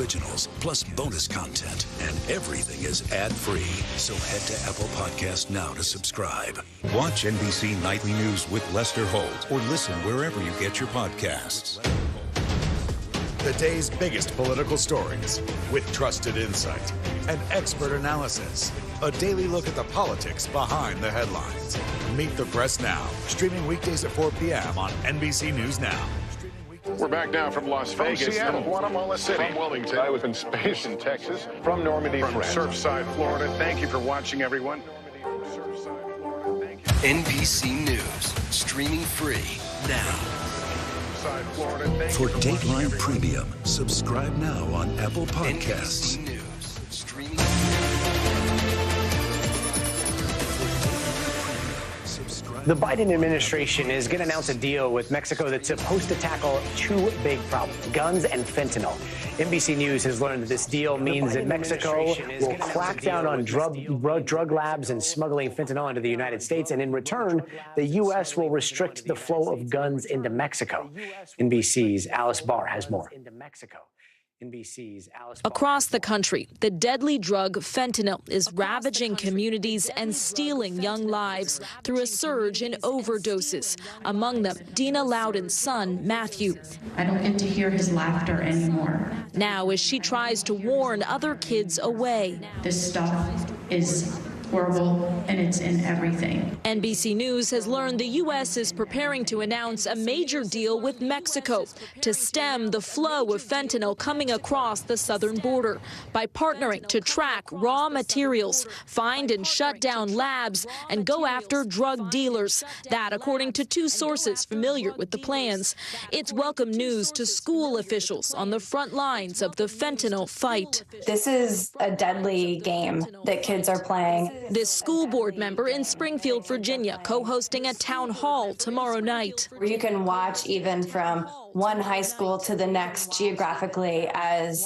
originals, plus bonus content, and everything is ad-free. So head to Apple Podcast now to subscribe. Watch NBC Nightly News with Lester Holt or listen wherever you get your podcasts. The day's biggest political stories with trusted insight and expert analysis. A daily look at the politics behind the headlines. Meet the Press Now, streaming weekdays at 4 p.m. on NBC News Now. We're back now from Las Vegas, Seattle, from Guatemala City, from Wilmington. I was in space in Texas, from Normandy, from France. Surfside, Florida. Thank you for watching, everyone. NBC News, streaming free now. For Dateline Premium, subscribe now on Apple Podcasts. NBC News, streaming The Biden administration is going to announce a deal with Mexico that's supposed to tackle two big problems, guns and fentanyl. NBC News has learned that this deal means that Mexico will crack down on drug labs and smuggling fentanyl into the United States. And in return, the U.S. will restrict the flow of guns into Mexico. NBC's Alice Barr has more. Across the country, the deadly drug fentanyl is ravaging communities and stealing young lives through a surge in overdoses. Among them, Dina Loudon's son, Matthew. I don't get to hear his laughter anymore. Now, as she tries to warn other kids away. This stuff is horrible, and it's in everything. NBC News has learned the U.S. is preparing to announce a major deal with Mexico to stem the flow of fentanyl coming across the southern border by partnering to track raw materials, find and shut down labs, and go after drug dealers. That, according to two sources familiar with the plans. It's welcome news to school officials on the front lines of the fentanyl fight. This is a deadly game that kids are playing. This school board member in Springfield, Virginia, co-hosting a town hall tomorrow night. You can watch even from one high school to the next geographically as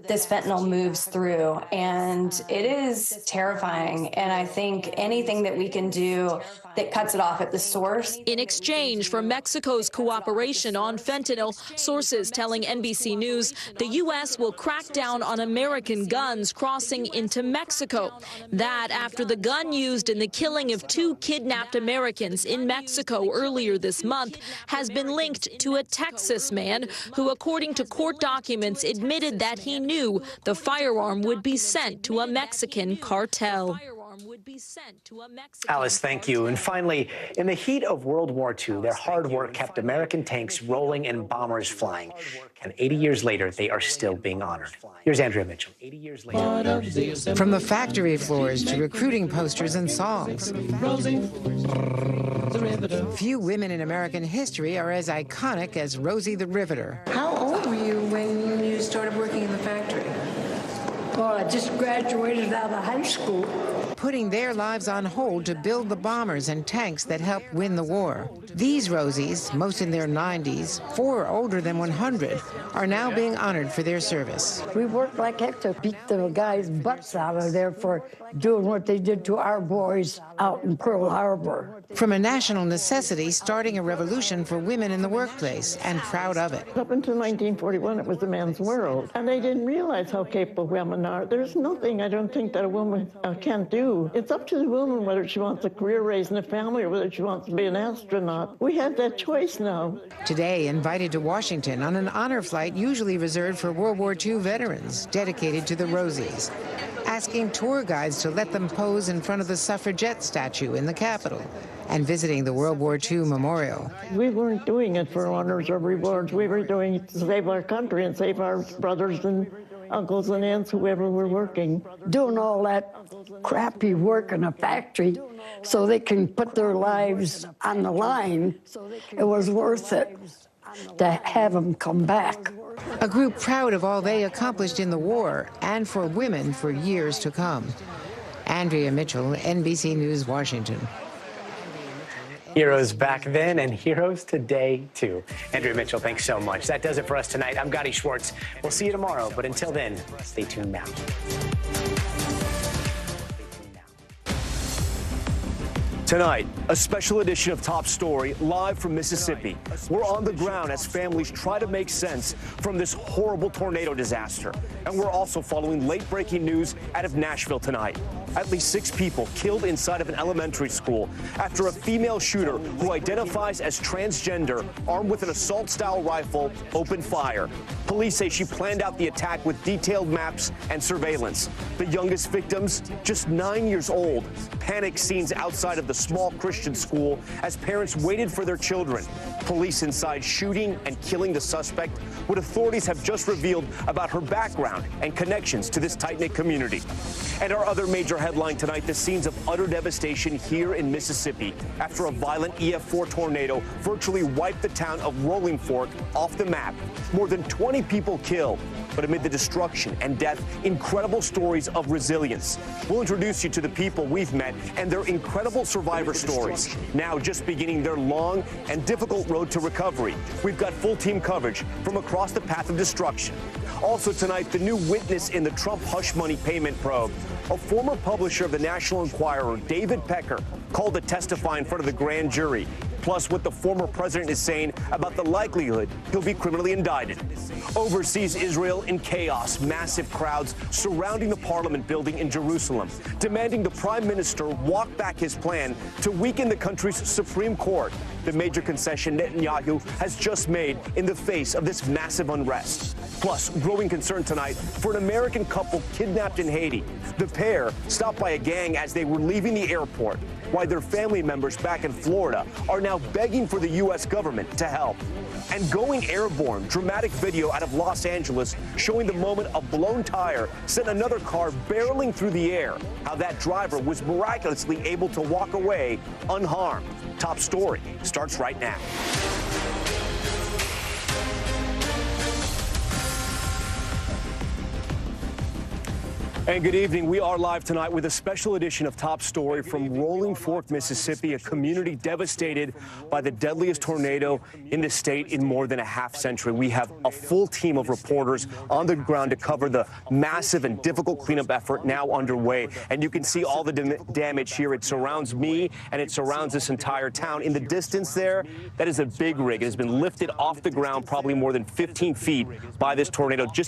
this fentanyl moves through. And it is terrifying. And I think anything that we can do that cuts it off at the source. In exchange for Mexico's cooperation on fentanyl, sources telling NBC News the U.S. will crack down on American guns crossing into Mexico. That after the gun used in the killing of two kidnapped Americans in Mexico earlier this month has been linked to a Texas man who, according to court documents, admitted that he knew the firearm would be sent to a Mexican cartel. Alice, thank you. And finally, in the heat of World War II, their hard work kept American tanks rolling and bombers flying. And 80 years later, they are still being honored. Here's Andrea Mitchell. 80 years later. From the factory floors to recruiting posters and songs. Few women in American history are as iconic as Rosie the Riveter. How old were you when you started working in the factory? Well, I just graduated out of high school. Putting their lives on hold to build the bombers and tanks that helped win the war. These Rosies, most in their 90s, 4 older than 100, are now being honored for their service. We worked like heck to beat the guys' butts out of there for doing what they did to our boys out in Pearl Harbor. From a national necessity, starting a revolution for women in the workplace, and proud of it. Up until 1941, it was a man's world, and they didn't realize how capable women are. There's nothing I don't think that a woman can't do. It's up to the woman whether she wants a career raising a family or whether she wants to be an astronaut. We have that choice now. Today, invited to Washington on an honor flight usually reserved for World War II veterans, dedicated to the Rosies, asking tour guides to let them pose in front of the suffragette statue in the Capitol, and visiting the World War II memorial. We weren't doing it for honors or rewards. We were doing it to save our country and save our brothers and uncles and aunts, whoever were working. Doing all that crappy work in a factory so they can put their lives on the line, it was worth it to have them come back. A group proud of all they accomplished in the war and for women for years to come. Andrea Mitchell, NBC News, Washington. Heroes back then and heroes today, too. Andrea Mitchell, thanks so much. That does it for us tonight. I'm Gotti Schwartz. We'll see you tomorrow, but until then, stay tuned now. Tonight, a special edition of Top Story live from Mississippi. We're on the ground as families try to make sense from this horrible tornado disaster. And we're also following late-breaking news out of Nashville tonight. At least 6 people killed inside of an elementary school after a female shooter who identifies as transgender, armed with an assault-style rifle, opened fire. Police say she planned out the attack with detailed maps and surveillance. The youngest victims, just 9 years old. Panic scenes outside of the small Christian school as parents waited for their children. Police inside shooting and killing the suspect, what authorities have just revealed about her background and connections to this tight-knit community. And our other major headline tonight, the scenes of utter devastation here in Mississippi after a violent EF4 tornado virtually wiped the town of Rolling Fork off the map. More than 20 people killed. But amid the destruction and death, incredible stories of resilience. We'll introduce you to the people we've met and their incredible survivor stories, now just beginning their long and difficult road to recovery. We've got full team coverage from across the path of destruction. Also tonight, the new witness in the Trump hush money payment probe. A former publisher of the National Enquirer, David Pecker, called to testify in front of the grand jury. Plus, what the former president is saying about the likelihood he'll be criminally indicted. Overseas, Israel in chaos. Massive crowds surrounding the parliament building in Jerusalem, demanding the prime minister walk back his plan to weaken the country's Supreme Court, the major concession Netanyahu has just made in the face of this massive unrest. Plus, growing concern tonight for an American couple kidnapped in Haiti. The pair stopped by a gang as they were leaving the airport, while their family members back in Florida are now begging for the U.S. government to help. And going airborne, dramatic video out of Los Angeles showing the moment a blown tire sent another car barreling through the air. How that driver was miraculously able to walk away unharmed. Top Story starts right now. And good evening. We are live tonight with a special edition of Top Story from Rolling Fork, Mississippi, a community devastated by the deadliest tornado in the state in more than a half-century. We have a full team of reporters on the ground to cover the massive and difficult cleanup effort now underway. And you can see all the damage here. It surrounds me and it surrounds this entire town. In the distance there, that is a big rig. It has been lifted off the ground probably more than 15 feet by this tornado just